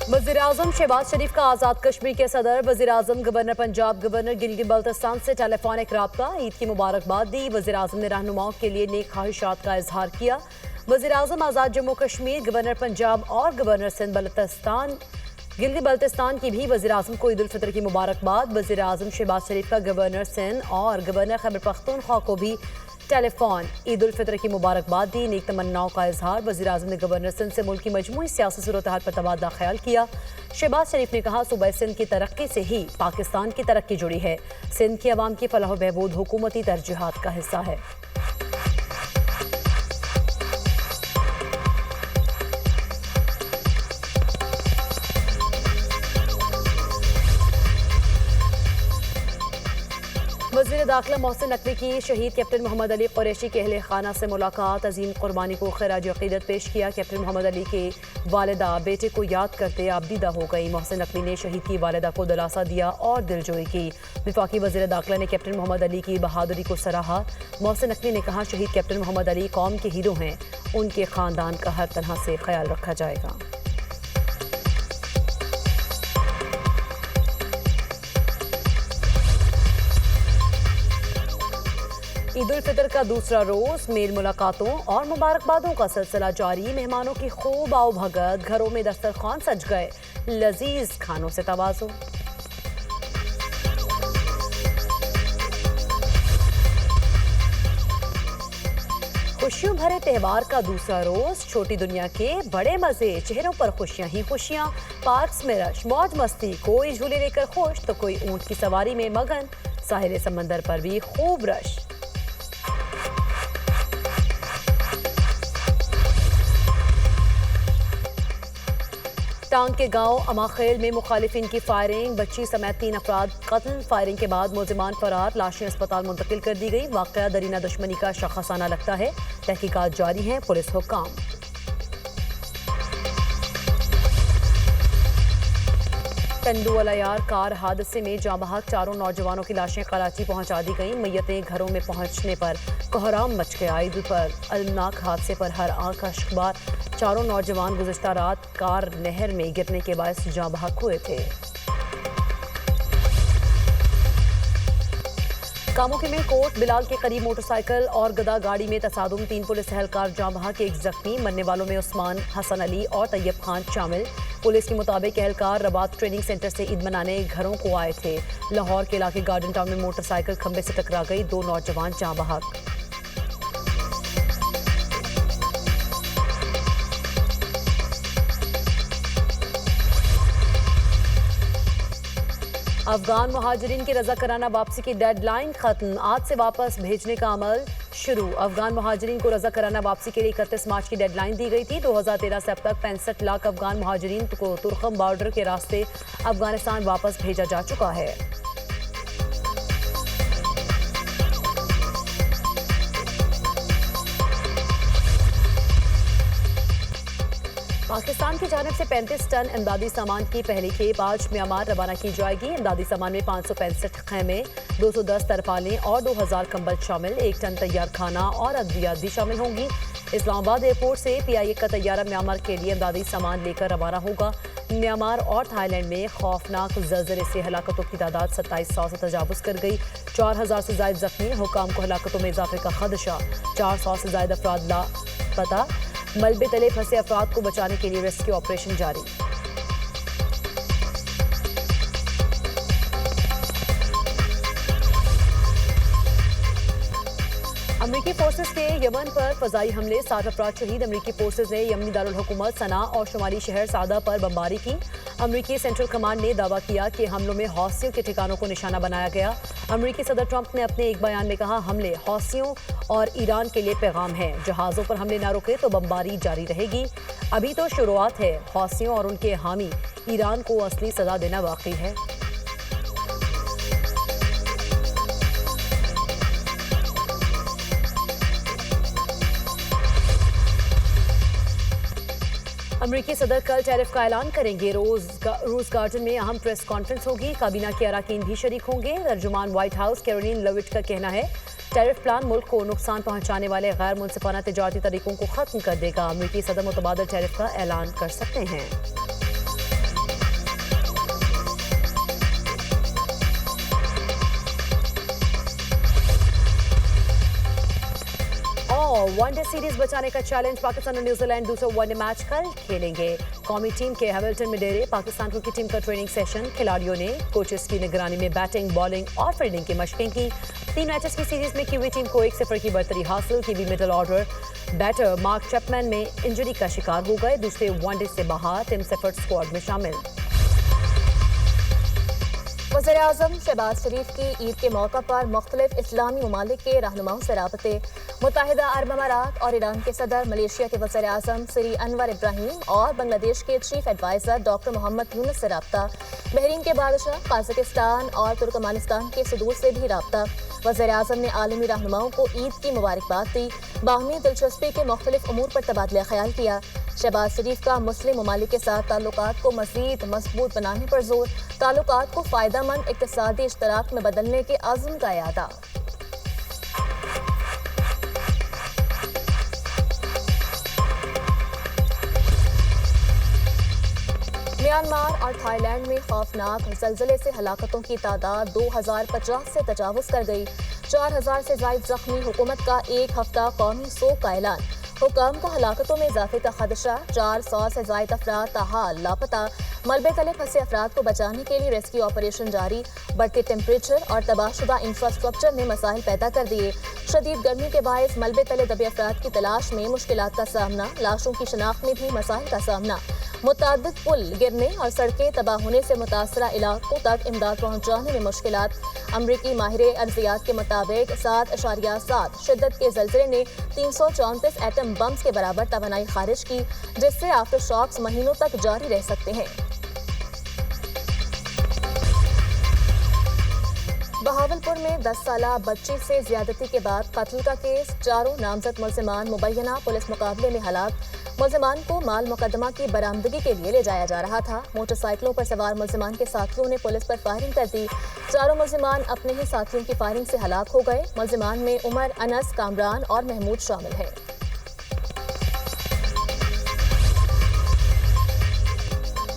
वज़ीर-ए-आज़म शहबाज शरीफ का आज़ाद कश्मीर के सदर वज़ीर-ए-आज़म गवर्नर पंजाब गवर्नर गिलगित बल्तिस्तान से टेलीफोनिक राब्ता, ईद की मुबारकबाद दी। वज़ीर-ए-आज़म ने रहनुमाओं के लिए नेक ख्वाहिशात का इजहार किया। वज़ीर-ए-आज़म आज़ाद जम्मू कश्मीर गवर्नर पंजाब और गवर्नर सिंध बल्तिस्तान गिलगित बल्तिस्तान की भी वज़ीर-ए-आज़म को ईद उल फितर की मुबारकबाद। वज़ीर-ए-आज़म शहबाज शरीफ का गवर्नर सिंध और गवर्नर खैबर पख्तूनख्वा को भी टेलीफोन ईद उल फितर की मुबारकबाद दी। नेक तमन्नाओं का इजहार। वज़ीर-ए-आज़म ने गवर्नर सिंध से मुल्क की मजमूई सियासी सूरत-ए-हाल पर तबादला ख्याल किया। शहबाज शरीफ ने कहा, सूबा सिंध की तरक्की से ही पाकिस्तान की तरक्की जुड़ी है। सिंध की आवाम की फलाह बहबूद हुकूमती तरजीहात का हिस्सा है। वज़ीर दाखिला मोहसिन नकवी की शहीद कैप्टन मोहम्मद अली कुरैशी के अहले खाना से मुलाकात। अजीम कुर्बानी को खराज अकीदत पेश किया। कैप्टन मोहम्मद अली के वालिदा बेटे को याद करते आबदीदा हो गई। मोहसिन नकवी ने शहीद की वालिदा को दिलासा दिया और दिलजोई की। वफाकी वज़ीर दाखिला ने कैप्टन मोहम्मद अली की बहादुरी को सराहा। मोहसिन नकवी ने कहा, शहीद कैप्टन मोहम्मद अली कौम के हीरो हैं। उनके ख़ानदान का हर तरह से ख्याल रखा जाएगा। ईद उल फितर का दूसरा रोज मेल मुलाकातों और मुबारकबादों का सिलसिला जारी। मेहमानों की खूब आओ भगत, घरों में दस्तरखान सज गए। लजीज खानों से तवाज़ो। खुशियों भरे त्यौहार का दूसरा रोज, छोटी दुनिया के बड़े मजे, चेहरों पर खुशियां ही खुशियां। पार्क्स में रश, मौज मस्ती, कोई झूले लेकर खुश तो कोई ऊंट की सवारी में मगन। साहिल समंदर पर भी खूब रश। टांग के गांव अमाखेल में मुखालिफिन की फायरिंग, बच्ची समेत 3 अफराद कत्ल। फायरिंग के बाद मुलजिमान फरार, लाशें अस्पताल मुंतकिल कर दी गई। वाक़या दरीना दुश्मनी का शख़साना लगता है। तहकीकात जारी हैं, पुलिस हुक्काम। टंडू-अलायार कार हादसे में जाँ बहक 4 नौजवानों की लाशें कराची पहुंचा दी गईं। मैयतें घरों में पहुंचने पर कोहराम मच गया। ईद पर अलमनाक हादसे पर हर आंख अश्कबार। 4 नौजवान गुज़िश्ता रात कार नहर में गिरने के बायस जाँ बहक हुए थे। कामोके में कोट बिलाल के करीब मोटरसाइकिल और गदा गाड़ी में तसादुम, 3 पुलिस एहलकार जाँ बहक, 1 जख्मी। मरने वालों में उस्मान, हसन अली और तैयब खान शामिल। पुलिस के मुताबिक एहलकार रबात ट्रेनिंग सेंटर से ईद मनाने घरों को आए थे। लाहौर के इलाके गार्डन टाउन में मोटरसाइकिल खंबे से टकरा गई। 2 नौजवान जाँ बहक। अफगान मुहाजिरीन की रज़ाकाराना वापसी की डेडलाइन खत्म। आज से वापस भेजने का अमल शुरू। अफगान मुहाजिरीन को रज़ाकाराना वापसी के लिए 31 मार्च की डेडलाइन दी गई थी। 2013 से अब तक 65 लाख अफगान मुहाजिरीन को तुर्कम बॉर्डर के रास्ते अफगानिस्तान वापस भेजा जा चुका है। पाकिस्तान की जानिब से 35 टन इमदादी सामान की पहली खेप आज म्यांमार रवाना की जाएगी। इमदादी सामान में 565 खैमे, 210 तरपालें और 2000 कंबल शामिल। 1 टन तैयार खाना और अद्वियात भी शामिल होंगी। इस्लामाबाद एयरपोर्ट से PIA का तैयारा म्यांमार के लिए इमदादी सामान लेकर रवाना होगा। म्यांमार और थाईलैंड में खौफनाक ज़लज़ले से हलाकतों की तादाद 2700 से तजावुज़ कर गई। 4000 से ज़ायद जख्मी। हुकाम को हलाकतों में इजाफे का खदशा। 400 से ज़ायद अफराद लापता। मलबे तले फंसे अफराद को बचाने के लिए रेस्क्यू ऑपरेशन जारी। अमरीकी फोर्सेस के यमन पर फजाई हमले, 60 अफराद शहीद। अमरीकी फोर्सेस ने यमनी दारुल हुकूमत सना और शुमारी शहर सादा पर बमबारी की। अमरीकी सेंट्रल कमांड ने दावा किया कि हमलों में हौसियों के ठिकानों को निशाना बनाया गया। अमरीकी सदर ट्रंप ने अपने एक बयान में कहा, हमले हौसियों और ईरान के लिए पैगाम है। जहाज़ों पर हमले न रुके तो बमबारी जारी रहेगी। अभी तो शुरुआत है। हौसियों और उनके हामी ईरान को असली सजा देना बाकी है। अमरीकी सदर कल टैरिफ का ऐलान करेंगे। रोज गार्डन में अहम प्रेस कॉन्फ्रेंस होगी। काबीना के अरकान भी शरीक होंगे। तर्जुमान व्हाइट हाउस कैरोलिन लेविट का कहना है, टैरिफ प्लान मुल्क को नुकसान पहुंचाने वाले गैर मुनसिफाना तिजारती तरीकों को खत्म कर देगा। अमरीकी सदर मुतबादल टैरिफ का ऐलान कर सकते हैं। वनडे सीरीज बचाने का चैलेंज। पाकिस्तान और न्यूजीलैंड दूसरा वनडे मैच कल खेलेंगे। कौमी टीम के हैमिल्टन में डेरे पाकिस्तान क्रिकेट टीम का ट्रेनिंग सेशन। खिलाड़ियों ने कोचेस की निगरानी में बैटिंग, बॉलिंग और फील्डिंग की मशकें की। 3 मैचेस की सीरीज में कीवी टीम को 1-0 की बढ़तरी हासिल। Kiwi middle order batter Mark Chapman में इंजरी का शिकार हो गए। दूसरे वनडे से बाहर। टिम सेफर्ड स्क्वाड में शामिल। वज़ीर-ए-आज़म शहबाज शरीफ की ईद के मौका पर मुख्तलिफ इस्लामी ममालिक के रहनुमाओं से राबते। मुत्तहिदा अरब अमारात और ईरान के सदर, मलेशिया के वज़ीर-ए-आज़म श्री अनवर इब्राहिम और बांग्लादेश के chief adviser doctor Muhammad Yunus से राबता। बहरीन के बादशाह, कजाकिस्तान और तुर्कमानिस्तान के सदूर से भी राबता। वज़ीर-ए-आज़म ने आलमी रहनुमाओं को ईद की मुबारकबाद दी। बाहमी दिलचस्पी के मुख्तलिफ उमूर पर तबादला ख्याल किया। शहबाज शरीफ का मुस्लिम ममालिक के साथ ताल्लुकात को मज़ीद मजबूत बनाने पर जोर। ताल्लुकात को फ़ायदेमंद इक़्तिसादी इश्तराक में बदलने के अज़्म का इरादा। म्यांमार और थाईलैंड में खौफनाक ज़लज़ले से हलाकतों की तादाद 2050 से तजावुज़ कर गई। 4000 से ज़ायद ज़ख्मी। हुकूमत का एक हफ्ता कौमी सोग का ऐलान। हुकाम को हलाकतों में इजाफे का खदशा। 400 से ज़ायद अफराद ताहाल लापता। मलबे तले फंसे अफराद को बचाने के लिए रेस्क्यू ऑपरेशन जारी। बढ़ते टेम्परेचर और तबाहशुदा इंफ्रास्ट्रक्चर ने मसाइल पैदा कर दिए। शदीद गर्मी के बायस मलबे तले दबे अफराद की तलाश में मुश्किलात का सामना। लाशों की शनाख्त में भी मसाइल का सामना। मुतादिद पुल गिरने और सड़कें तबाह होने से मुतासरा इलाकों तक इमदाद पहुँचाने में मुश्किलात। अमरीकी माहिर अर्जियात के मुताबिक 7.7 शिद्दत के ज़लज़ले ने 334 एटम बम्स के बराबर तवानाई खारिज की, जिससे आफ्टर शॉक्स महीनों तक जारी रह सकते हैं। बहावलपुर में 10 साला बच्ची से ज्यादती के बाद कत्ल का केस। 4 नामजद मुल्जिमान मुबैना पुलिस मुकाबले में हलाक। मुल्जिमान को माल मुकदमा की बरामदगी के लिए ले जाया जा रहा था। मोटरसाइकिलों पर सवार मुल्जिमान के साथियों ने पुलिस पर फायरिंग कर दी। 4 मुल्जिमान अपने ही साथियों की फायरिंग से हलाक हो गए। मुल्जिमान में उमर, अनस, कामरान और महमूद शामिल हैं।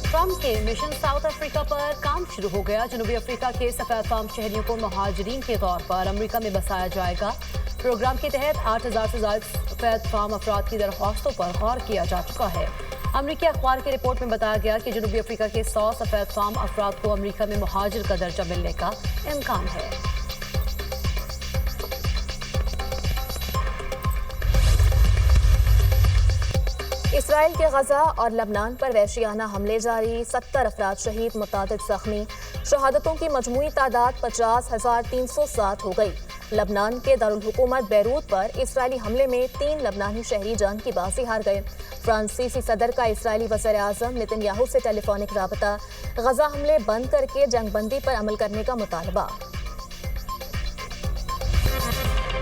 ट्रंप के मिशन साउथ अफ्रीका पर काम शुरू हो गया। जनूबी अफ्रीका के सफेद फार्म शहरियों को महाजरीन के तौर पर अमेरिका में बसाया जाएगा। प्रोग्राम के तहत 8000 से ज्यादा सफेद फार्म अफराद की दरख्वास्तों पर गौर किया जा चुका है। अमरीकी अखबार की रिपोर्ट में बताया गया कि जनूबी अफ्रीका के 100 सफेद फार्म अफराद को अमरीका में मुहाजिर का दर्जा मिलने का इम्कान है। इसराइल के गजा और लबनान पर वहशियाना हमले जारी। 70 अफराद शहीद, मुतादिद जख्मी। शहादतों की मजमूई तादाद 50,307 हो गई। लबनान के दारुल हुकूमत बैरूत पर इसराइली हमले में 3 लबनानी शहरी जान की बाजी हार गए। फ्रांसीसी सदर का इसराइली वज़ीर-ए-आज़म नेतन्याहू से टेलीफोनिक राबता। गजा हमले बंद करके जंगबंदी पर अमल करने का मुतालबा।